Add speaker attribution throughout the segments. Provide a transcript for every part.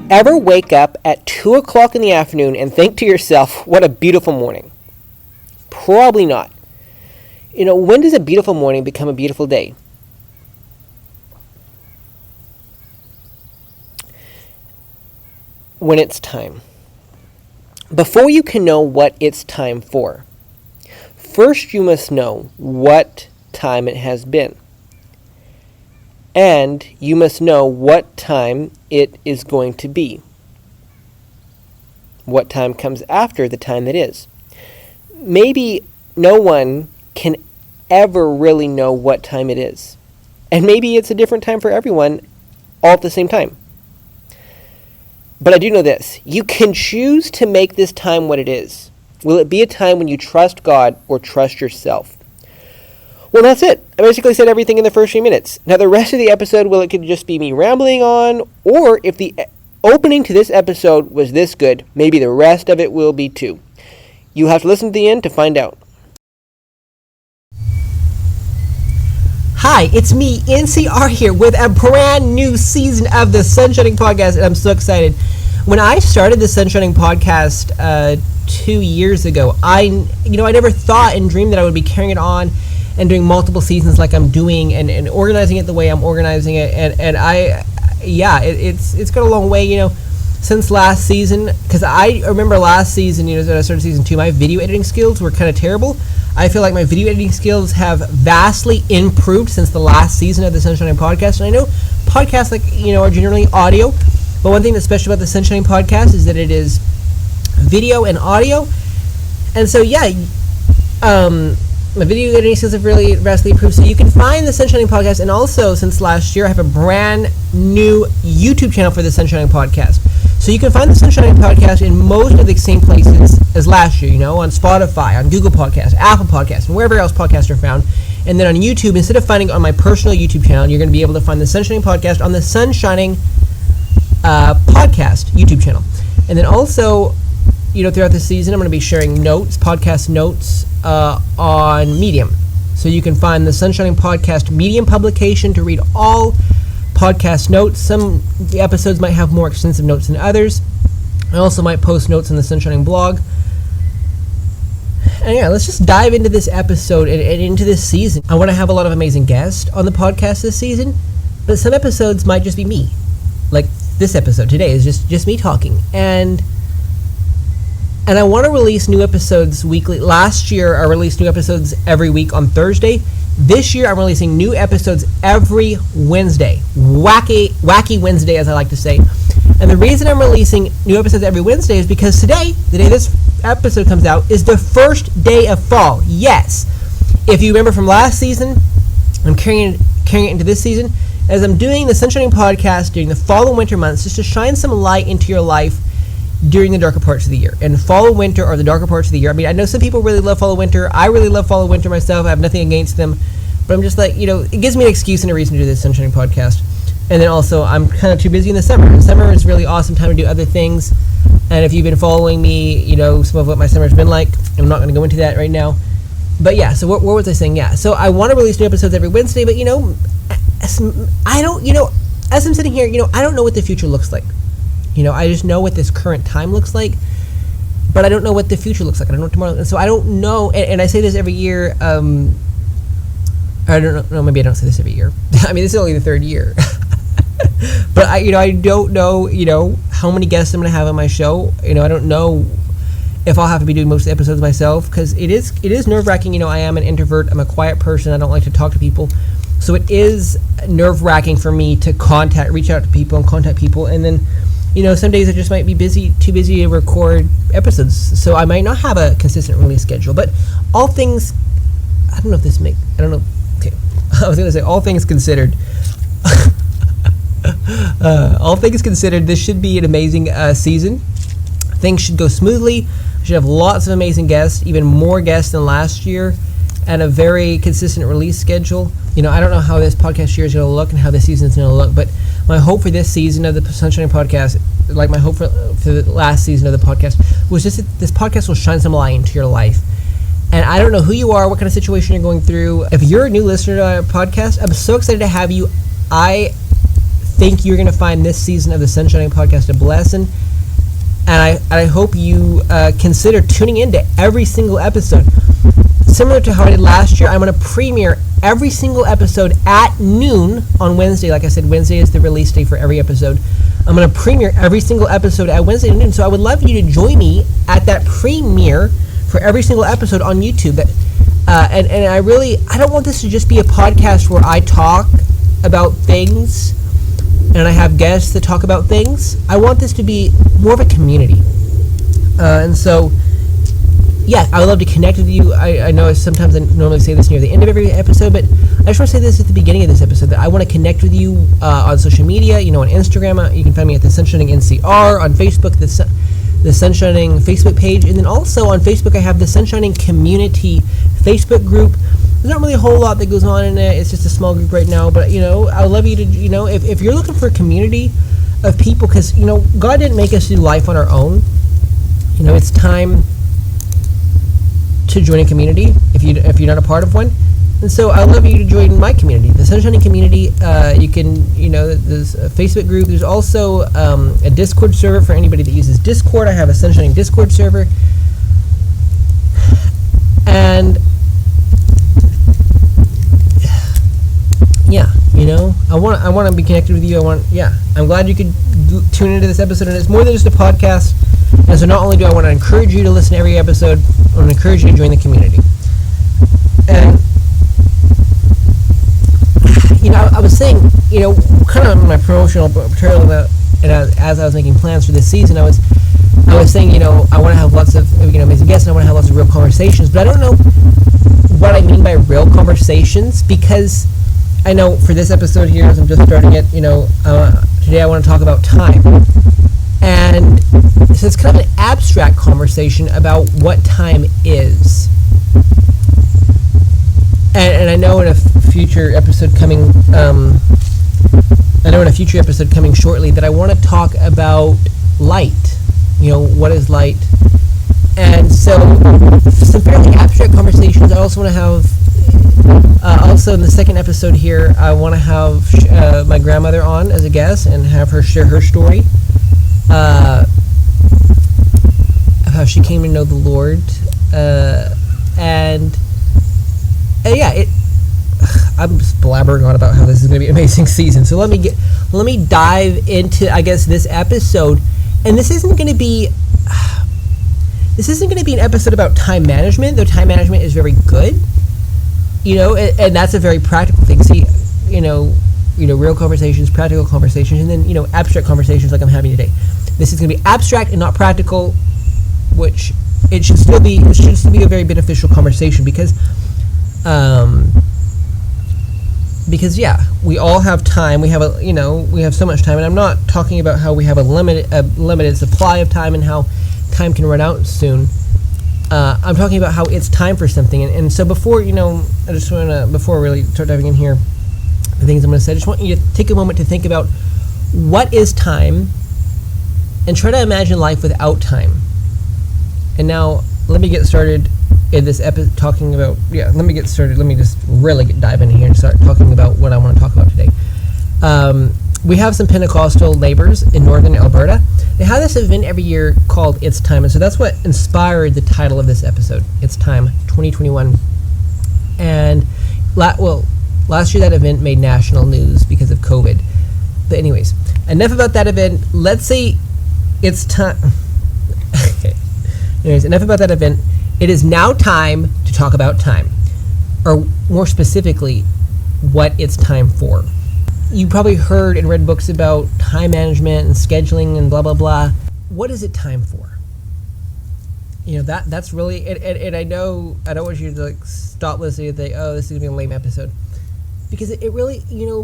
Speaker 1: ever wake up at 2 o'clock in the afternoon and think to yourself, what a beautiful morning? Probably not. When does a beautiful morning become a beautiful day? When it's time. Before you can know what it's time for, first you must know what time it has been. And you must know what time it is going to be. What time comes after the time that is. Maybe no one can ever really know what time it is. And maybe it's a different time for everyone all at the same time. But I do know this. You can choose to make this time what it is. Will it be a time when you trust God or trust yourself? Well, that's it. I basically said everything in the first few minutes. Now, the rest of the episode, it could just be me rambling on, or if the opening to this episode was this good, maybe the rest of it will be too. You have to listen to the end to find out. Hi, it's me, NCR here, with a brand new season of the Sunshining Podcast, and I'm so excited. When I started the Sunshining Podcast 2 years ago, I never thought and dreamed that I would be carrying it on and doing multiple seasons like I'm doing, and organizing it the way I'm organizing it, it's got a long way, since last season, because I remember last season, when I started season 2, my video editing skills were kind of terrible. I feel like my video editing skills have vastly improved since the last season of the Sunshining Podcast, and I know podcasts are generally audio, but one thing that's special about the Sunshining Podcast is that it is video and audio, and so my video editing skills have really vastly improved. So you can find the Sunshining Podcast, and also since last year, I have a brand new YouTube channel for the Sunshining Podcast. So you can find the Sunshining Podcast in most of the same places as last year, on Spotify, on Google Podcasts, Apple Podcasts, and wherever else podcasts are found. And then on YouTube, instead of finding it on my personal YouTube channel, you're going to be able to find the Sunshining Podcast on the Sunshining Podcast YouTube channel. And then also, throughout the season, I'm going to be sharing podcast notes on Medium. So you can find the Sunshining Podcast Medium publication to read all podcast notes. Some episodes might have more extensive notes than others. I also might post notes on the Sunshining blog. And let's just dive into this episode and into this season. I want to have a lot of amazing guests on the podcast this season, but some episodes might just be me. Like this episode today is just me talking. And I want to release new episodes weekly. Last year, I released new episodes every week on Thursday. This year, I'm releasing new episodes every Wednesday. Wacky Wednesday, as I like to say. And the reason I'm releasing new episodes every Wednesday is because today, the day this episode comes out, is the first day of fall. Yes. If you remember from last season, I'm carrying it into this season, as I'm doing the Sunshining Podcast during the fall and winter months, just to shine some light into your life during the darker parts of the year. And fall and winter are the darker parts of the year. I mean, I know some people really love fall and winter. I really love fall and winter myself. I have nothing against them. But I'm just it gives me an excuse and a reason to do this Sunshining Podcast. And then also, I'm kind of too busy in the summer. And summer is a really awesome time to do other things. And if you've been following me, some of what my summer's been like. I'm not going to go into that right now. But yeah, so what was I saying? Yeah, so I want to release new episodes every Wednesday. But, I don't, as I'm sitting here, I don't know what the future looks like. I just know what this current time looks like, but I don't know what the future looks like. I don't know tomorrow. And so I don't know, and I say this every year, I don't know, maybe I don't say this every year. I mean, this is only the third year. But I don't know, how many guests I'm going to have on my show. I don't know if I'll have to be doing most of the episodes myself, because it is nerve-wracking. I am an introvert. I'm a quiet person. I don't like to talk to people. So it is nerve-wracking for me to reach out to people and contact people, and then some days I just might be too busy to record episodes, so I might not have a consistent release schedule. But all things, I don't know. Okay, I was going to say all things considered. This should be an amazing season. Things should go smoothly. I should have lots of amazing guests, even more guests than last year, and a very consistent release schedule. I don't know how this podcast year is going to look and how this season is going to look, but my hope for this season of the Sunshine Podcast, like my hope for the last season of the podcast, was just that this podcast will shine some light into your life. And I don't know who you are, what kind of situation you're going through. If you're a new listener to our podcast, I'm so excited to have you. I think you're going to find this season of the Sunshining Podcast a blessing. And I hope you consider tuning into every single episode. Similar to how I did last year, I'm going to premiere every single episode at noon on Wednesday. Like I said, Wednesday is the release day for every episode. I'm going to premiere every single episode at Wednesday at noon. So I would love you to join me at that premiere for every single episode on YouTube. And I don't want this to just be a podcast where I talk about things and I have guests that talk about things. I want this to be more of a community. And so, yeah, I would love to connect with you. I know sometimes I normally say this near the end of every episode, but I just want to say this at the beginning of this episode, that I want to connect with you on social media, on Instagram. You can find me at the Sunshining NCR, on Facebook, the Sunshining Facebook page, and then also on Facebook I have the Sunshining Community Facebook group. There's not really a whole lot that goes on in it. It's just a small group right now, but I would love you to, if you're looking for a community of people, because God didn't make us do life on our own. It's time to join a community if you're not a part of one. And so I'd love you to join my community, the Sunshining Community. You can, there's a Facebook group. There's also a Discord server for anybody that uses Discord. I have a Sunshining Discord server. And yeah, I want to be connected with you. I'm glad you could tune into this episode, and it's more than just a podcast. And so not only do I want to encourage you to listen to every episode, I want to encourage you to join the community. And I was saying, kind of in my promotional material as I was making plans for this season, I was saying, I want to have lots of amazing guests, and I want to have lots of real conversations, but I don't know what I mean by real conversations, because I know for this episode here, as I'm just starting it, today I want to talk about time. And so it's kind of an abstract conversation about what time is. And I know in a future episode coming, shortly, that I want to talk about light. What is light? And so some fairly abstract conversations. I also want to have, also in the second episode here, I want to have my grandmother on as a guest and have her share her story of how she came to know the Lord. I'm just blabbering on about how this is going to be an amazing season. So let me dive into, I guess, this episode. And this isn't going to be an episode about time management, though time management is very good. And that's a very practical thing. See, real conversations, practical conversations, and then, abstract conversations like I'm having today. This is going to be abstract and not practical, which it should still be a very beneficial conversation because yeah, we all have time. We have we have so much time, and I'm not talking about how we have a limited supply of time and how time can run out soon. I'm talking about how it's time for something, and so before before I really start diving in here, the things I'm going to say, I just want you to take a moment to think about what is time, and try to imagine life without time. And now let me get started in this episode talking about, let me get started. Let me just really dive in here and start talking about what I want to talk about today. We have some Pentecostal neighbors in northern Alberta. They have this event every year called It's Time, and so that's what inspired the title of this episode, It's Time 2021. And last year that event made national news because of COVID. But anyways, enough about that event. Let's say it's time. Okay. Anyways, enough about that event. It is now time to talk about time, or more specifically, what it's time for. You probably heard and read books about time management and scheduling and blah, blah, blah. What is it time for? That's really, and I know, I don't want you to stop listening and think, oh, this is going to be a lame episode. Because it really,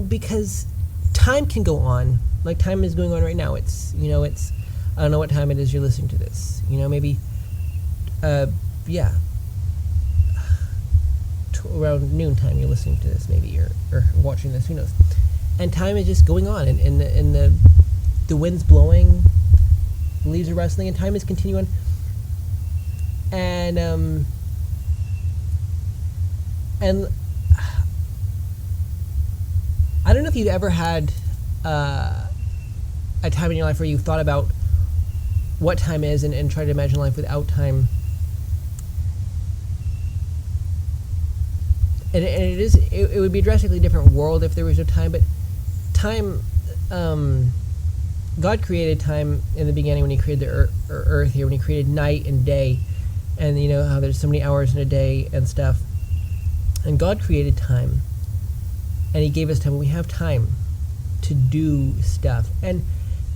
Speaker 1: because time can go on. Like time is going on right now. It's, I don't know what time it is you're listening to this. Maybe, around noontime you're listening to this maybe, or watching this, who knows. And time is just going on, and the wind's blowing, the leaves are rustling, and time is continuing. And I don't know if you've ever had a time in your life where you thought about what time is and try to imagine life without time. And it would be a drastically different world if there was no time, but time, God created time in the beginning when he created the earth here, when he created night and day, and you know how there's so many hours in a day and stuff. And God created time, and he gave us time. We have time to do stuff. And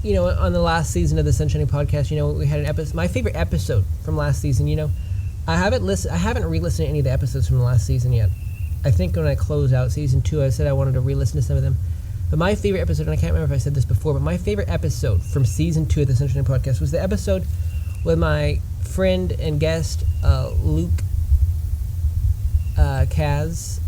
Speaker 1: you know, on the last season of the Sunshiny podcast, you know, we had an episode, my favorite episode from last season. You know, I haven't re-listened to any of the episodes from the last season yet. I think when I close out season 2, I said I wanted to re-listen to some of them. But my favorite episode, and I can't remember if I said this before, but my favorite episode from season 2 of the Sunshine Podcast was the episode with my friend and guest, Luke Kaz.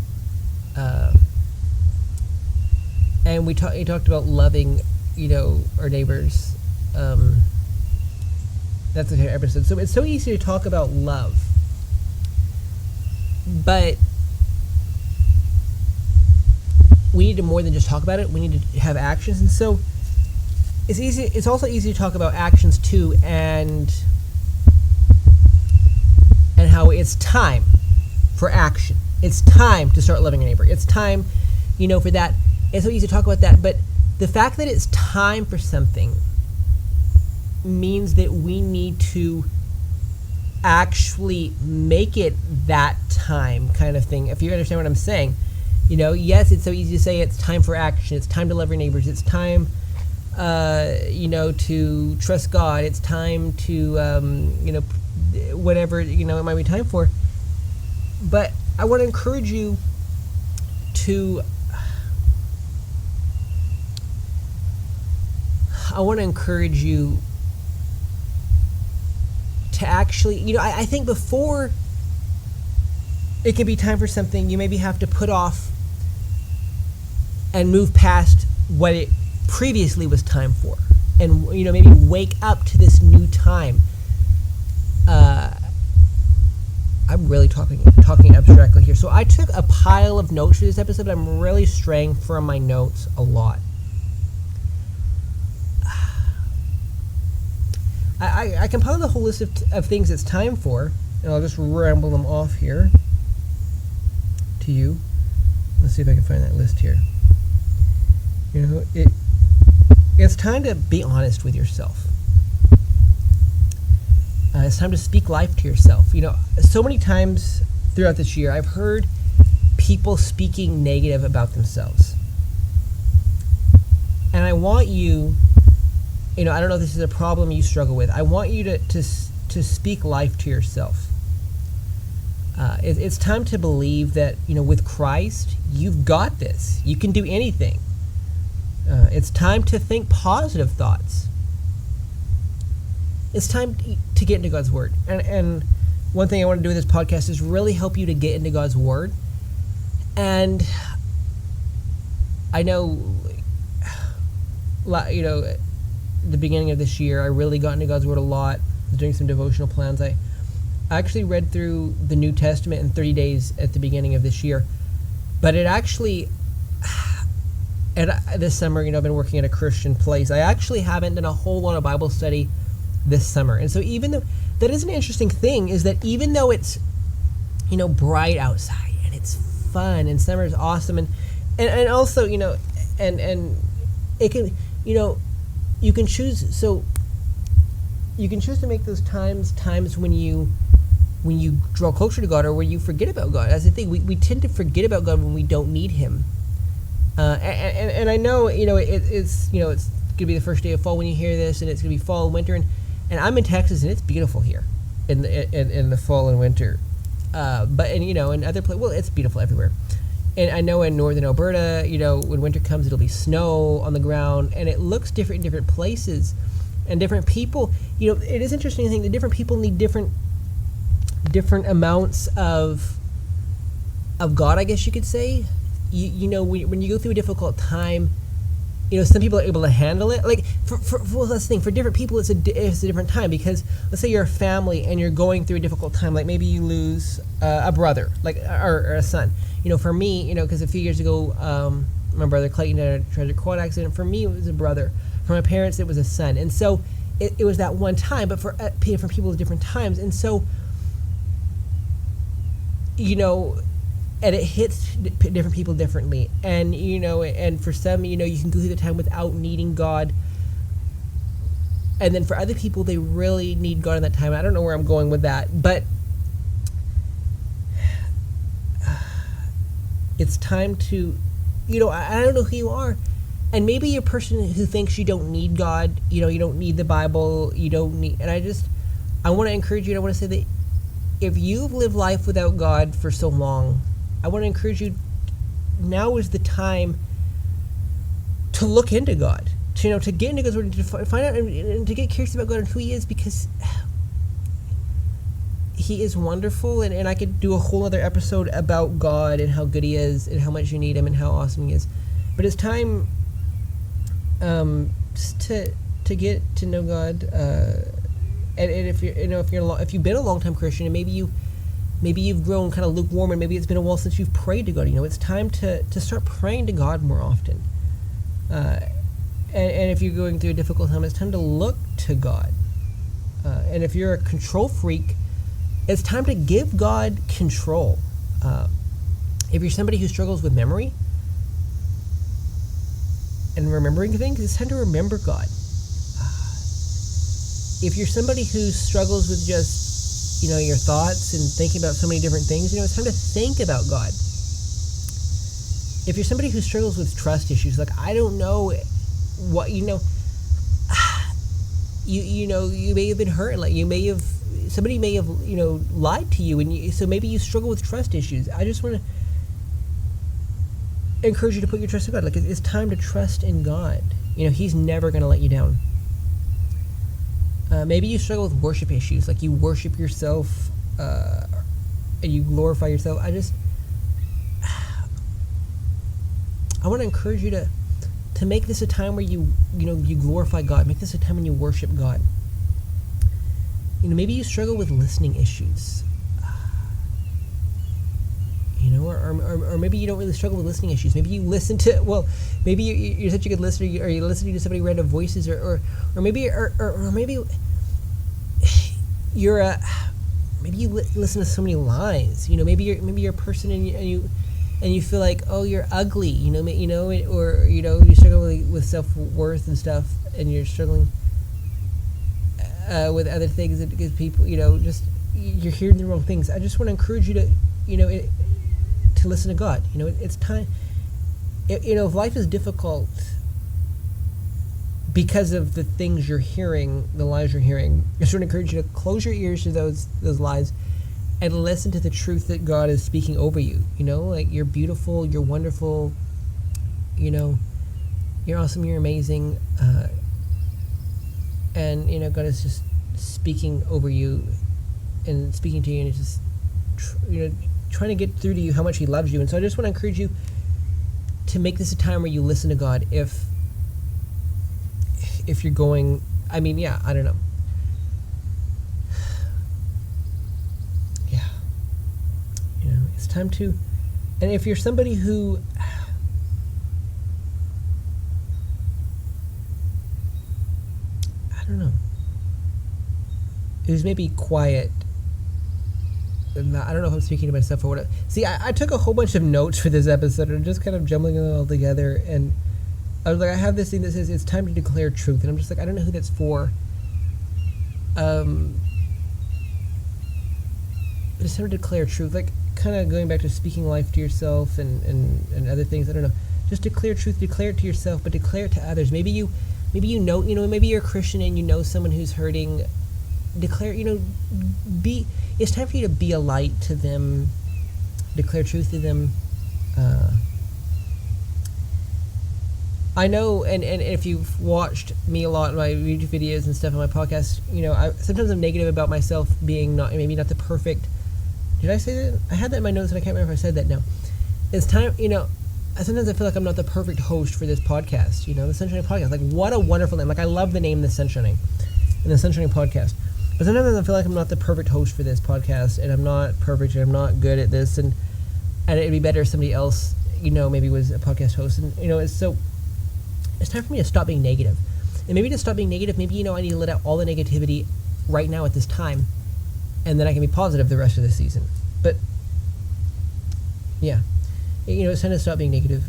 Speaker 1: And he talked about loving, you know, our neighbors. That's a favorite episode. So it's so easy to talk about love. But we need to more than just talk about it. We need to have actions. And so it's easy. It's also easy to talk about actions too, and how it's time for action. It's time to start loving your neighbor. It's time, you know, for that. It's so easy to talk about that. But the fact that it's time for something means that we need to actually make it that time kind of thing. If you understand what I'm saying. You know, yes, it's so easy to say it's time for action. It's time to love your neighbors. It's time, you know, to trust God. It's time to, you know, whatever, you know, it might be time for. But I want to encourage you to, actually, you know, I think before it can be time for something, you maybe have to put off and move past what it previously was time for, and you know, maybe wake up to this new time. I'm really talking abstractly here. So I took a pile of notes for this episode, but I'm really straying from my notes a lot. I compiled a whole list of things it's time for, and I'll just ramble them off here to you. Let's see if I can find that list here. You know, it's time to be honest with yourself. It's time to speak life to yourself. You know, so many times throughout this year, I've heard people speaking negative about themselves. And I want you, you know, I don't know if this is a problem you struggle with. I want you to speak life to yourself. It's time to believe that, you know, with Christ, you've got this. You can do anything. It's time to think positive thoughts. It's time to get into God's Word. And one thing I want to do with this podcast is really help you to get into God's Word. And I know, you know, at the beginning of this year, I really got into God's Word a lot. I was doing some devotional plans. I actually read through the New Testament in 30 days at the beginning of this year. But it actually, this summer, you know, I've been working at a Christian place. I actually haven't done a whole lot of Bible study this summer. And so even though, that is an interesting thing, is that even though it's, you know, bright outside and it's fun and summer is awesome, and also, you know, and it can, you know, you can choose to make those times when you draw closer to God, or when you forget about God. That's the thing. We tend to forget about God when we don't need Him. And I know, you know, it's, you know, it's gonna be the first day of fall when you hear this, and it's gonna be fall and winter, and I'm in Texas, and it's beautiful here in the fall and winter. But you know, in other places, well, it's beautiful everywhere. And I know in northern Alberta, you know, when winter comes, it'll be snow on the ground, and it looks different in different places, and different people. You know, it is interesting to think that different people need different amounts of God, I guess you could say. You know, when you go through a difficult time, you know, some people are able to handle it. Like, well, that's the thing. For different people, it's a different time, because let's say you're a family and you're going through a difficult time. Like maybe you lose a brother, like or a son. You know, for me, you know, because a few years ago, my brother Clayton had a tragic quad accident. For me, it was a brother. For my parents, it was a son. And so it was that one time, but for different people, different times. And so, and it hits different people differently. And, and for some, you can go through the time without needing God. And then for other people, they really need God in that time. I don't know where I'm going with that, but it's time to, I don't know who you are. And maybe you're a person who thinks you don't need God, you don't need the Bible, you don't need, and I want to encourage you, and I want to say that if you've lived life without God for so long, I want to encourage you, now is the time to look into God, to get into God's Word, to find out and to get curious about God and who He is, because He is wonderful, and I could do a whole other episode about God and how good He is and how much you need Him and how awesome He is. But it's time to get to know God, and if if you've been a long time Christian, and maybe you've grown kind of lukewarm, and maybe it's been a while since you've prayed to God. It's time to start praying to God more often. And if you're going through a difficult time, it's time to look to God. And if you're a control freak, it's time to give God control. If you're somebody who struggles with memory and remembering things, it's time to remember God. If you're somebody who struggles with just, your thoughts and thinking about so many different things, it's time to think about God. If you're somebody who struggles with trust issues, like, I don't know what, you may have been hurt, like somebody may have, lied to you, and so maybe you struggle with trust issues. I just want to encourage you to put your trust in God. Like, it's time to trust in God. He's never going to let you down. Maybe you struggle with worship issues, like you worship yourself, and you glorify yourself. I want to encourage you to make this a time where you glorify God. Make this a time when you worship God. Maybe you struggle with listening issues. Or maybe you don't really struggle with listening issues. Maybe you listen to, maybe you're such a good listener, or you're listening to somebody random voices, or maybe you're maybe you listen to so many lies. Maybe you're a person and you feel like, oh, you're ugly. Or you struggle with self-worth and stuff, and you're struggling with other things that give people, just you're hearing the wrong things. I just want to encourage you to, to listen to God. It's time. If life is difficult because of the things you're hearing, the lies you're hearing, I just want to encourage you to close your ears to those lies and listen to the truth that God is speaking over you. Like, you're beautiful, you're wonderful, you're awesome, you're amazing, and God is just speaking over you and speaking to you, and it's just trying to get through to you how much He loves you. And so I just want to encourage you to make this a time where you listen to God. If you're going, I don't know. Yeah. It's time to, and if you're somebody who, I don't know, who's maybe quiet, I don't know if I'm speaking to myself or what. See, I took a whole bunch of notes for this episode and just kind of jumbling it all together, and I was like, I have this thing that says it's time to declare truth, and I'm just like, I don't know who that's for. It's time to declare truth, like kind of going back to speaking life to yourself and other things. I don't know. Just declare truth, declare it to yourself, but declare it to others. Maybe maybe you're a Christian and you know someone who's hurting. Declare, it's time for you to be a light to them, declare truth to them. I know, and if you've watched me a lot in my YouTube videos and stuff on my podcast, sometimes I'm negative about myself being maybe not the perfect. Did I say that? I had that in my notes and I can't remember if I said that now. It's time, sometimes I feel like I'm not the perfect host for this podcast, the Sunshining Podcast. Like, what a wonderful name. Like, I love the name The Sunshining and The Sunshining Podcast. But sometimes I feel like I'm not the perfect host for this podcast, and I'm not perfect, and I'm not good at this, and it'd be better if somebody else, maybe was a podcast host, and it's time for me to stop being negative. And maybe to stop being negative, maybe I need to let out all the negativity right now at this time, and then I can be positive the rest of the season. But yeah, it's time to stop being negative.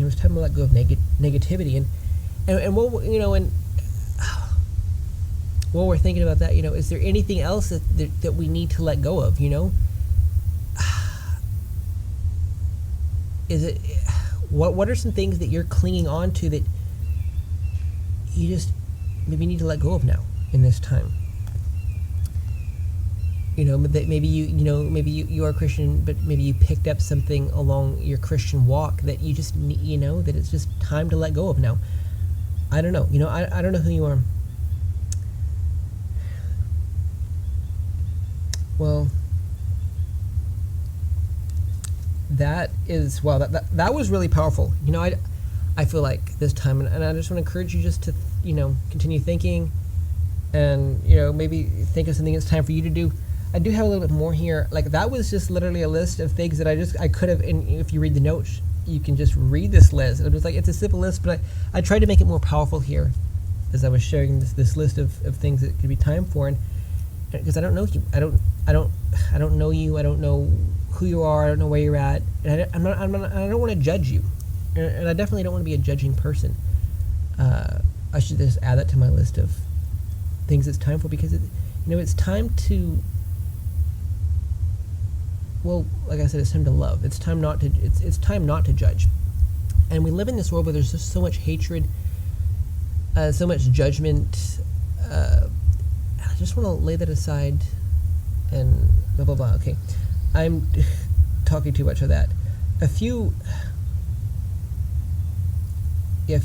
Speaker 1: It's time to let go of negativity, and what while we're thinking about that, is there anything else that we need to let go of? Is it what are some things that you're clinging on to that you just maybe need to let go of now in this time? That maybe you are a Christian, but maybe you picked up something along your Christian walk that you just that it's just time to let go of now. I don't know. I don't know who you are. Well, that was really powerful. I feel like this time, and I just want to encourage you just to continue thinking, and maybe think of something it's time for you to do. I do have a little bit more here. Like, that was just literally a list of things that I could have, and if you read the notes, you can just read this list. It was like, it's a simple list, but I tried to make it more powerful here as I was sharing this list of things that could be time for, and because I don't know you. I don't know you. I don't know who you are. I don't know where you're at. And I don't want to judge you. And I definitely don't want to be a judging person. I should just add that to my list of things it's time for, because it's time to, well, like I said, it's time to love. It's time not to judge. And we live in this world where there's just so much hatred, so much judgment. I just want to lay that aside and blah blah blah. Okay, I'm talking too much of that. A few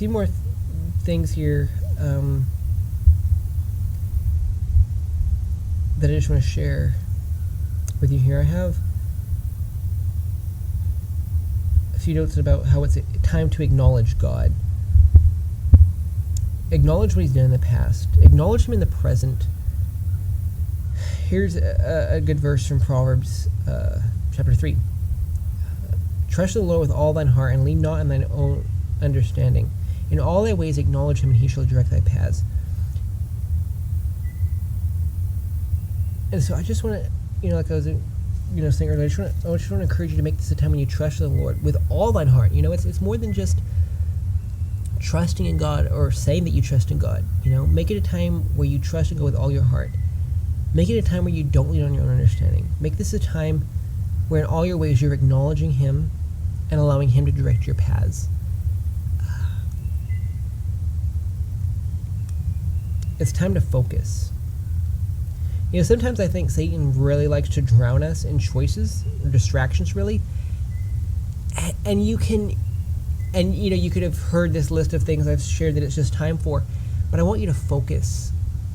Speaker 1: more things here that I just want to share with you here. I have a few notes about how it's time to acknowledge God. Acknowledge what He's done in the past. Acknowledge Him in the present. Here's a good verse from Proverbs chapter 3. Trust the Lord with all thine heart, and lean not on thine own understanding. In all thy ways acknowledge Him, and He shall direct thy paths. And so I just want to, like I was saying earlier, I just want to encourage you to make this a time when you trust the Lord with all thine heart. It's more than just trusting in God or saying that you trust in God. Make it a time where you trust in God with all your heart. Make it a time where you don't lean on your own understanding. Make this a time where in all your ways you're acknowledging Him and allowing Him to direct your paths. It's time to focus. Sometimes I think Satan really likes to drown us in choices or distractions, really. And you could have heard this list of things I've shared that it's just time for, but I want you to focus.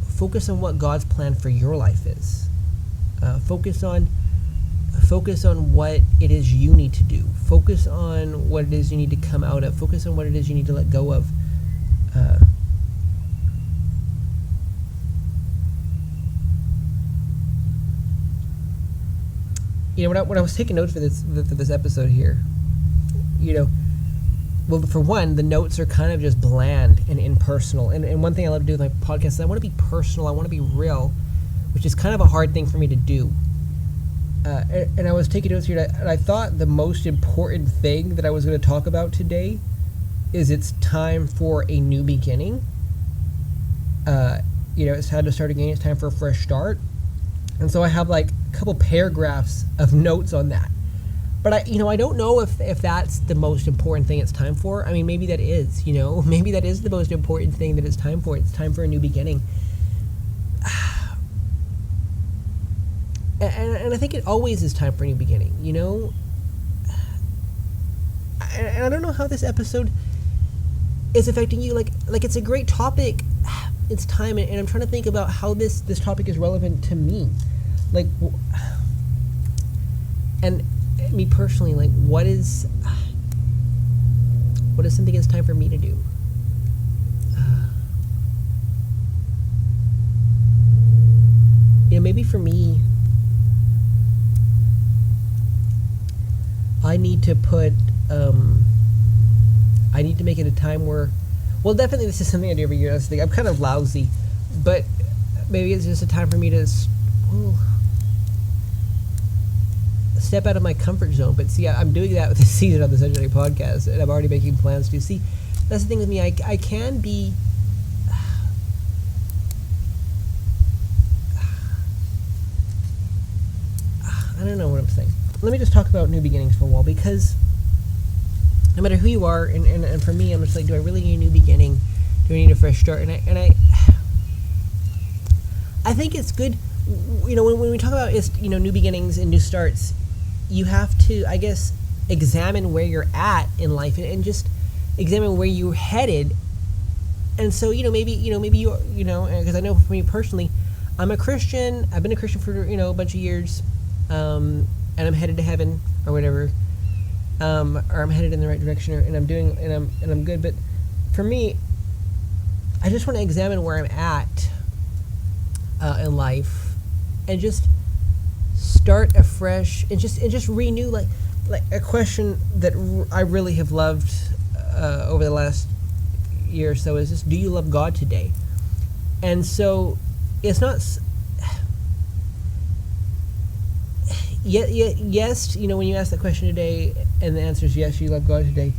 Speaker 1: Focus on what God's plan for your life is. Focus on what it is you need to do. Focus on what it is you need to come out of. Focus on what it is you need to let go of. When I was taking notes for this episode here, well, for one, the notes are kind of just bland and impersonal. And one thing I love to do with my podcast is I want to be personal. I want to be real, which is kind of a hard thing for me to do. And I was taking notes here, and I thought the most important thing that I was going to talk about today is it's time for a new beginning. It's time to start again. It's time for a fresh start. And so I have like a couple paragraphs of notes on that. But I don't know if that's the most important thing it's time for. I mean, maybe that is, maybe that is the most important thing that it's time for. It's time for a new beginning. And I think it always is time for a new beginning, And I don't know how this episode is affecting you. Like it's a great topic. It's time, and I'm trying to think about how this topic is relevant to me. Like, and me personally, like, what is something it's time for me to do? maybe for me, I need to make it a time where, well, definitely this is something I do every year. That's the thing. I'm kind of lousy, but maybe it's just a time for me to step out of my comfort zone. But see, I'm doing that with this season on the Sunday podcast, and I'm already making plans to see. That's the thing with me. I can be. I don't know what I'm saying. Let me just talk about new beginnings for a while, because no matter who you are, and for me, I'm just like, do I really need a new beginning? Do I need a fresh start? And I think it's good, when we talk about new beginnings and new starts, you have to, I guess, examine where you're at in life and just examine where you're headed. And so, maybe you, because I know for me personally, I'm a Christian. I've been a Christian for a bunch of years, and I'm headed to heaven or whatever, or I'm headed in the right direction, and I'm good. But for me, I just want to examine where I'm at in life, and just start afresh, and just renew like a question that I really have loved over the last year or so is just, do you love God today? And so it's not yes, when you ask that question today and the answer is yes, you love God today,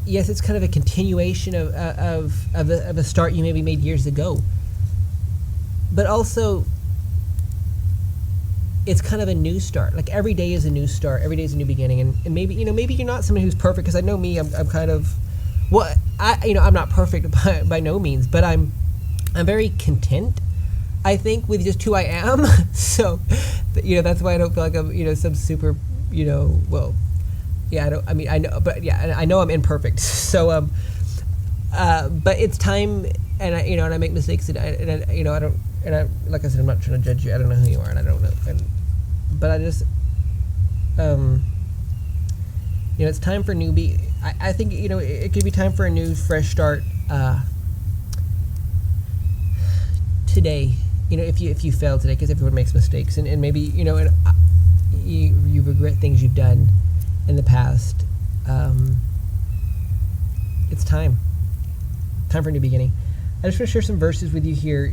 Speaker 1: yes, it's kind of a continuation of a start you maybe made years ago, but also it's kind of a new start. Like every day is a new start, every day is a new beginning, and maybe maybe you're not someone who's perfect, because I know me, I'm kind of, well, I'm not perfect by no means, but I'm very content, I think, with just who I am. So that's why I don't feel like I'm some super well, yeah, I know, but yeah, I know I'm imperfect. So but it's time, and I make mistakes, and I don't, like I said, I'm not trying to judge you. I don't know who you are, and I don't know, but I just it's time for newbie. I think it could be time for a new fresh start today. If you fail today, because everyone makes mistakes, and maybe you regret things you've done in the past. It's time for a new beginning. I just want to share some verses with you here.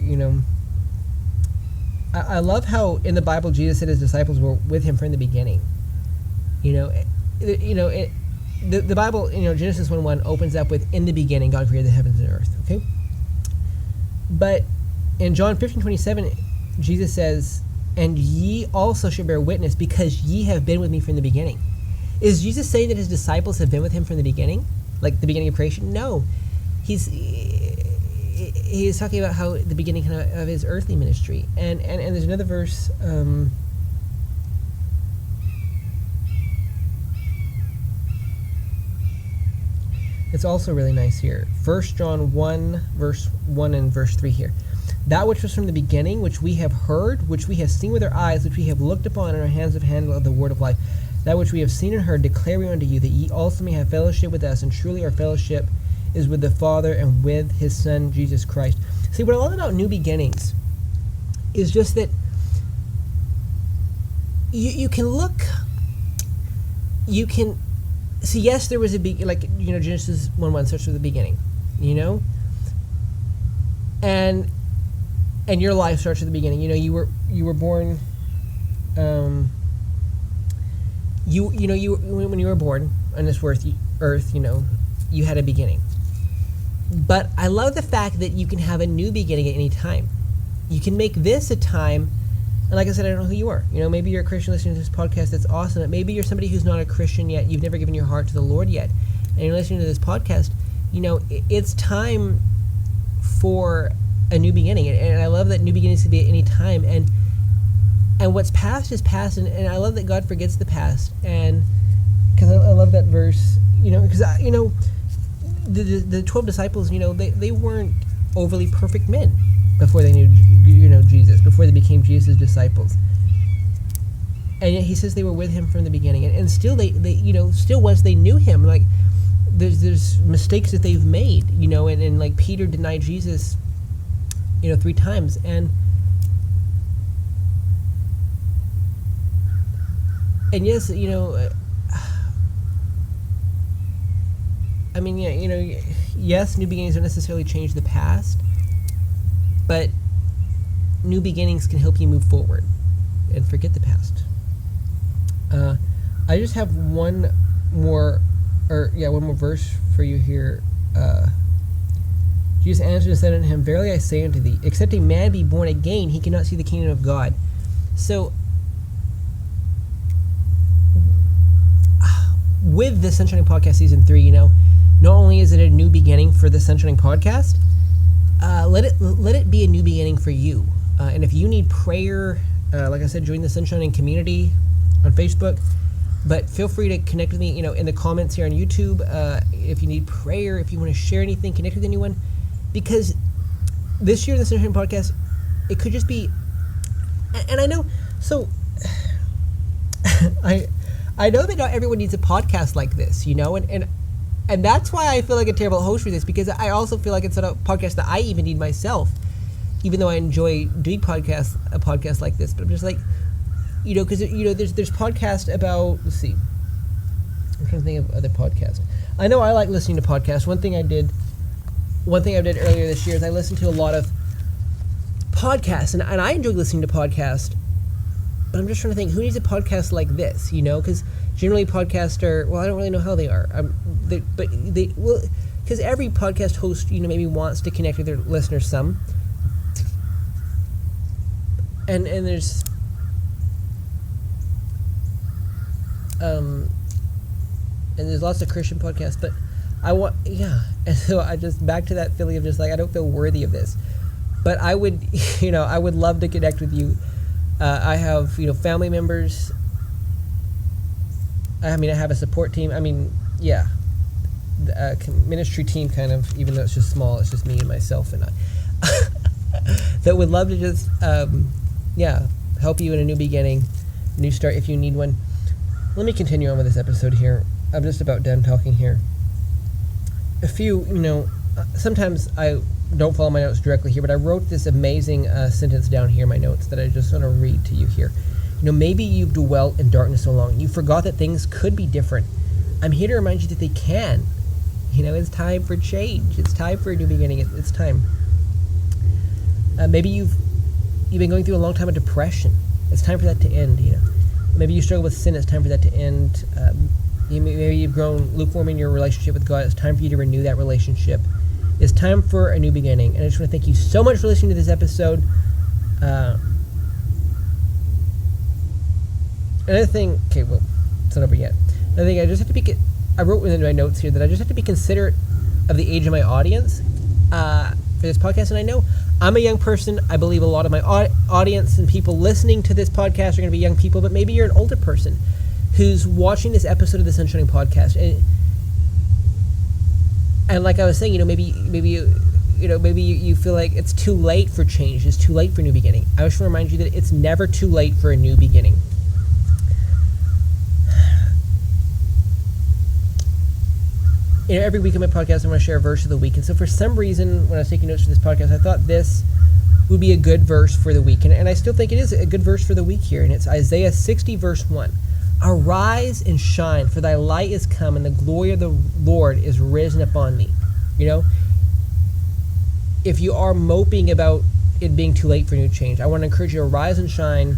Speaker 1: I love how in the Bible Jesus said his disciples were with him from the beginning. The Bible, Genesis 1:1 opens up with, in the beginning God created the heavens and earth. Okay, but in John 15:27, Jesus says, and ye also shall bear witness, because ye have been with me from the beginning. Is Jesus saying that his disciples have been with him from the beginning? Like the beginning of creation? No. He's talking about how the beginning kind of his earthly ministry. And there's another verse, it's also really nice here. 1 John 1, verse 1 and verse 3 here. That which was from the beginning, which we have heard, which we have seen with our eyes, which we have looked upon, and our hands have handled the word of life. That which we have seen and heard declare we unto you, that ye also may have fellowship with us, and truly our fellowship is with the Father and with his Son, Jesus Christ. See, what I love about new beginnings is just that you can look, you can see, yes, there was a big, Genesis 1:1 starts with the beginning, and your life starts at the beginning. You were born, when you were born on this earth, you had a beginning. But I love the fact that you can have a new beginning at any time. You can make this a time, and like I said, I don't know who you are. Maybe you're a Christian listening to this podcast. That's awesome. Maybe you're somebody who's not a Christian yet. You've never given your heart to the Lord yet, and you're listening to this podcast. It's time for a new beginning, and I love that new beginnings can be at any time. And what's past is past, and I love that God forgets the past. And because I love that verse, because the 12 disciples, they weren't overly perfect men before they knew Jesus, before they became Jesus' disciples. And yet he says they were with him from the beginning, and still they still once they knew him, like there's mistakes that they've made, and like Peter denied Jesus 3 times. And yes, I mean, yes, new beginnings don't necessarily change the past, but new beginnings can help you move forward and forget the past. I just have one more verse for you here. Jesus answered and said unto him, Verily I say unto thee, except a man be born again, he cannot see the kingdom of God. So, with the Sunshining Podcast Season 3, not only is it a new beginning for the Sunshining Podcast, let it be a new beginning for you. And if you need prayer, like I said, join the Sunshining community on Facebook. But feel free to connect with me, in the comments here on YouTube. If you need prayer, if you want to share anything, connect with anyone. Because this year, the Sunshining Podcast, it could just be... And I know... So... I know that not everyone needs a podcast like this, and that's why I feel like a terrible host for this, because I also feel like it's not a podcast that I even need myself, even though I enjoy doing a podcast like this. But I'm just like, because there's podcasts about, let's see, I'm trying to think of other podcasts. I know I like listening to podcasts. One thing I did earlier this year is I listened to a lot of podcasts, and I enjoy listening to podcasts. But I'm just trying to think, who needs a podcast like this, because generally podcasts are, well, I don't really know how they are. Because every podcast host, maybe wants to connect with their listeners some. And there's, and there's lots of Christian podcasts, but and so I just, back to that feeling of just like, I don't feel worthy of this. But I would, I would love to connect with you. I have, family members. I have a support team. The ministry team, kind of, even though it's just small, it's just me and myself and I. That would love to just, help you in a new beginning, new start if you need one. Let me continue on with this episode here. I'm just about done talking here. A few, sometimes I don't follow my notes directly here, but I wrote this amazing sentence down here in my notes that I just want to read to you here. Maybe you've dwelt in darkness so long, you forgot that things could be different. I'm here to remind you that they can. It's time for change. It's time for a new beginning. It's time. Maybe you've been going through a long time of depression. It's time for that to end. Maybe you struggle with sin. It's time for that to end. Maybe you've grown lukewarm in your relationship with God. It's time for you to renew that relationship. It's time for a new beginning. And I just want to thank you so much for listening to this episode. Another thing, okay, well, it's not over yet. Another thing, I just have to be, I wrote within my notes here that I just have to be considerate of the age of my audience for this podcast. And I know I'm a young person. I believe a lot of my audience and people listening to this podcast are going to be young people, but maybe you're an older person who's watching this episode of the Sunshining Podcast. And like I was saying, maybe you feel like it's too late for change. It's too late for a new beginning. I just want to remind you that it's never too late for a new beginning. Every week on my podcast, I'm going to share a verse of the week. And so for some reason, when I was taking notes for this podcast, I thought this would be a good verse for the week. And I still think it is a good verse for the week here. And it's Isaiah 60, verse 1. Arise and shine, for thy light is come, and the glory of the Lord is risen upon thee. If you are moping about it being too late for new change, I want to encourage you to rise and shine.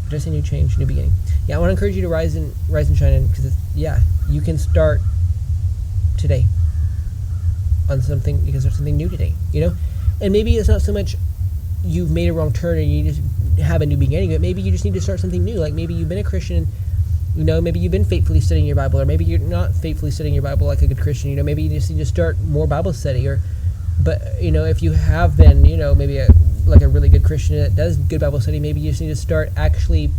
Speaker 1: Did I say new change? New beginning. I want to encourage you to rise and shine, because you can start today on something, because there's something new today. And maybe it's not so much you've made a wrong turn and you just have a new beginning, but maybe you just need to start something new. Like maybe you've been a Christian. Maybe you've been faithfully studying your Bible, or maybe you're not faithfully studying your Bible like a good Christian. Maybe you just need to start more Bible study, but if you have been, maybe like a really good Christian that does good Bible study, maybe you just need to start actually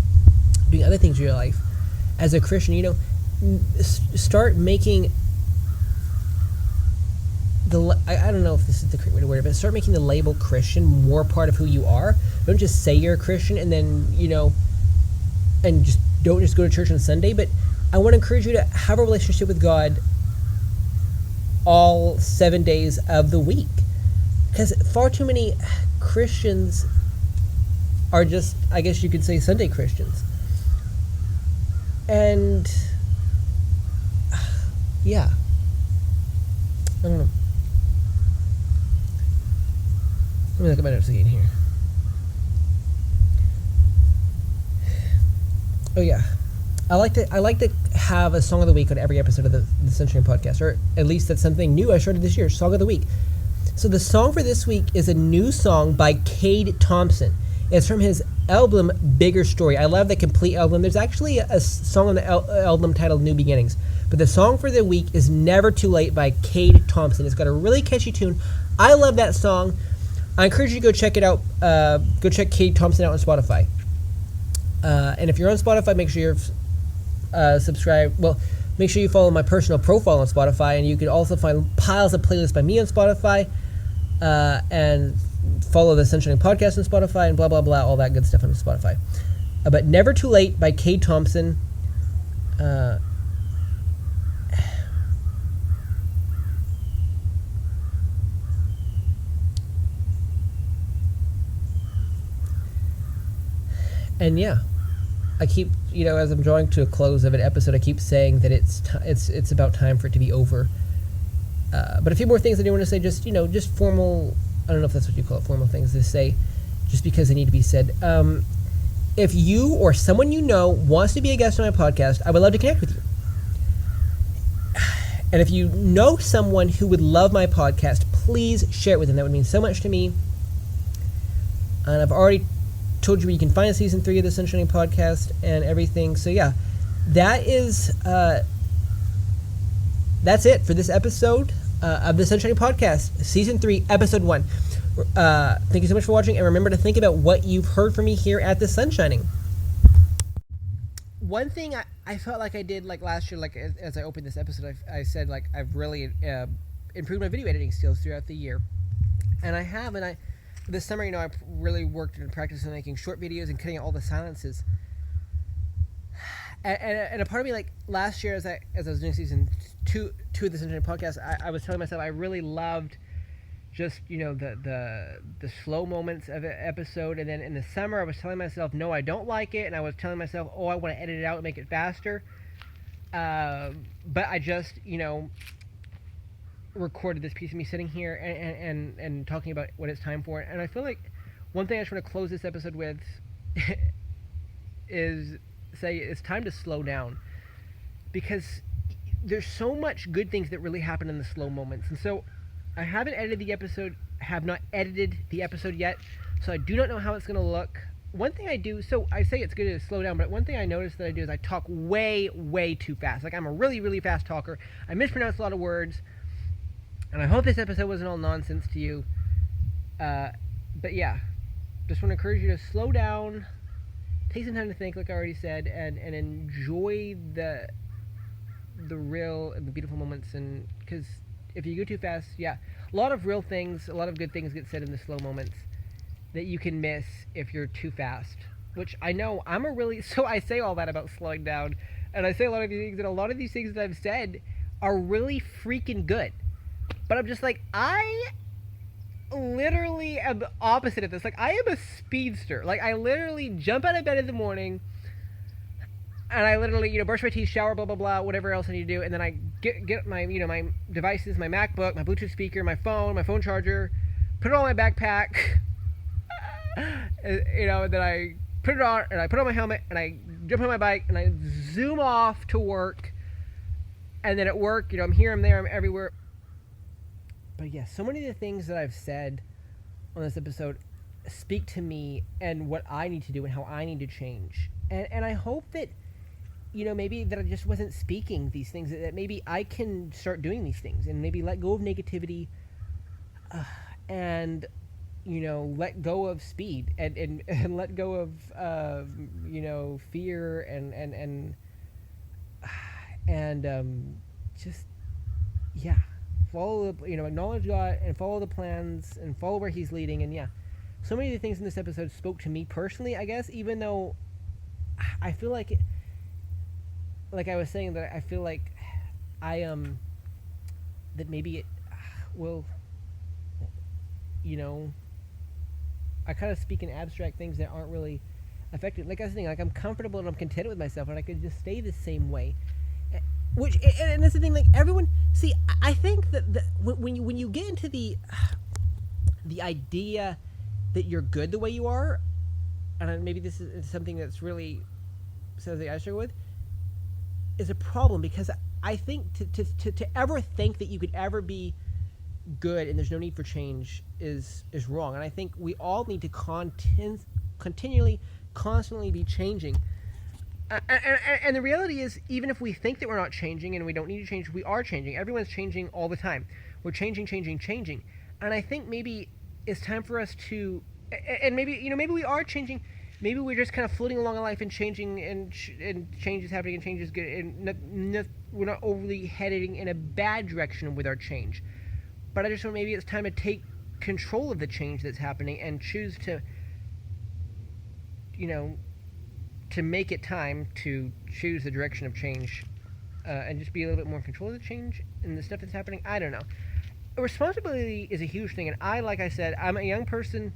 Speaker 1: doing other things in your life. As a Christian, start making I don't know if this is the correct way to word it, but start making the label Christian more part of who you are. Don't just say you're a Christian and then, and just don't just go to church on Sunday, but I want to encourage you to have a relationship with God all 7 days of the week. Because far too many Christians are just, I guess you could say, Sunday Christians. And yeah, I don't know. Let me look at my notes again here. Oh yeah, I like to have a song of the week on every episode of the Sunshine Podcast, or at least that's something new I started this year. Song of the week. So the song for this week is a new song by Cade Thompson. It's from his album Bigger Story. I love the complete album. There's actually a song on the album titled New Beginnings, but the song for the week is Never Too Late by Cade Thompson. It's got a really catchy tune. I love that song. I encourage you to go check it out. Go check Cade Thompson out on Spotify. And if you're on Spotify, make sure you're subscribed. Well, make sure you follow my personal profile on Spotify, and you can also find piles of playlists by me on Spotify, and follow the Sunshine Podcast on Spotify, and blah, blah, blah, all that good stuff on Spotify. But Never Too Late by Cade Thompson. And yeah, I keep, as I'm drawing to a close of an episode, I keep saying that it's about time for it to be over. But a few more things I do want to say, just formal, I don't know if that's what you call it, formal things to say, just because they need to be said. If you or someone you know wants to be a guest on my podcast, I would love to connect with you. And if you know someone who would love my podcast, please share it with them. That would mean so much to me. And I've already told you where you can find season 3 of the Sunshine Podcast and everything. So yeah, that's it for this episode of the Sunshine Podcast, season 3, episode 1. Thank you so much for watching, and remember to think about what you've heard from me here at the Sunshining. One thing I felt like I did last year, as I opened this episode, I said I've really improved my video editing skills throughout the year, and I have, and this summer, I really worked and practiced on making short videos and cutting out all the silences. And a part of me, last year, as I was doing season 2 of the Sunshine Podcast, I was telling myself I really loved just, the slow moments of an episode. And then in the summer, I was telling myself, no, I don't like it. And I was telling myself, oh, I want to edit it out and make it faster. But I just, recorded this piece of me sitting here and talking about what it's time for. And I feel like one thing I just want to close this episode with is say it's time to slow down, because there's so much good things that really happen in the slow moments. And so I have not edited the episode yet, so I do not know how it's going to look. One thing I do, so I say it's good to slow down, but one thing I notice that I do is I talk way, way too fast. I'm a really, really fast talker. I mispronounce a lot of words. And I hope this episode wasn't all nonsense to you. But yeah, just want to encourage you to slow down, take some time to think, like I already said, and enjoy the real and the beautiful moments. And because if you go too fast, yeah, a lot of real things, a lot of good things get said in the slow moments that you can miss if you're too fast. Which I know so I say all that about slowing down, and I say a lot of these things, and a lot of these things that I've said are really freaking good. But I'm just I literally am the opposite of this. I am a speedster. I literally jump out of bed in the morning, and I literally, brush my teeth, shower, blah, blah, blah, whatever else I need to do. And then I get my, my devices, my MacBook, my Bluetooth speaker, my phone charger, put it all in my backpack, and then I put it on, and I put on my helmet, and I jump on my bike, and I zoom off to work. And then at work, I'm here, I'm there, I'm everywhere. But yeah, so many of the things that I've said on this episode speak to me and what I need to do and how I need to change. And I hope that, maybe that I just wasn't speaking these things, that maybe I can start doing these things and maybe let go of negativity and, let go of speed and let go of, fear and just, yeah. Follow acknowledge God and follow the plans and follow where He's leading. And yeah, so many of the things in this episode spoke to me personally, I guess, even though I feel like I was saying, that I feel like that maybe it will, I kind of speak in abstract things that aren't really effective. Like I was saying, like I'm comfortable and I'm content with myself, and I could just stay the same way. Which and that's the thing. Like everyone, see, I think that when you get into the idea that you're good the way you are, and maybe this is something that's really something I struggle with, is a problem, because I think to ever think that you could ever be good and there's no need for change is wrong. And I think we all need to continually, constantly be changing. And the reality is, even if we think that we're not changing and we don't need to change, we are changing. Everyone's changing all the time. We're changing. And I think maybe it's time for us to, and maybe maybe we are changing. Maybe we're just kind of floating along in life and changing, and change is happening, and change is good, and we're not overly heading in a bad direction with our change. But I just want, maybe it's time to take control of the change that's happening and choose to, to make it time to choose the direction of change, and just be a little bit more in control of the change and the stuff that's happening. I don't know. Responsibility is a huge thing, and like I said, I'm a young person.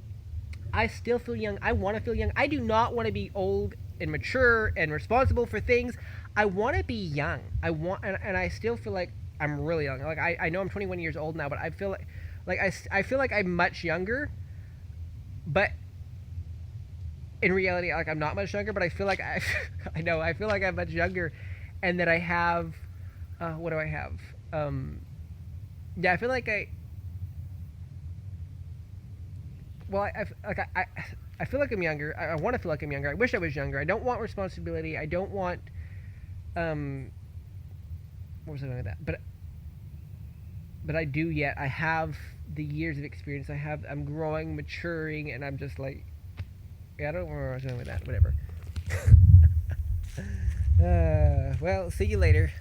Speaker 1: I still feel young. I want to feel young. I do not want to be old and mature and responsible for things. I want to be young. And I still feel like I'm really young. Like I know I'm 21 years old now, but I feel like I feel like I'm much younger. But in reality, like I'm not much younger. But I feel like I feel like I'm much younger, and that I have, what do I have? Yeah, I feel like I feel like I'm younger. I want to feel like I'm younger. I wish I was younger. I don't want responsibility. I don't want, what was I doing with that? But I do yet. I have the years of experience. I'm growing, maturing, and I'm just like, yeah, I don't know where I was going with that. Whatever. Well, see you later.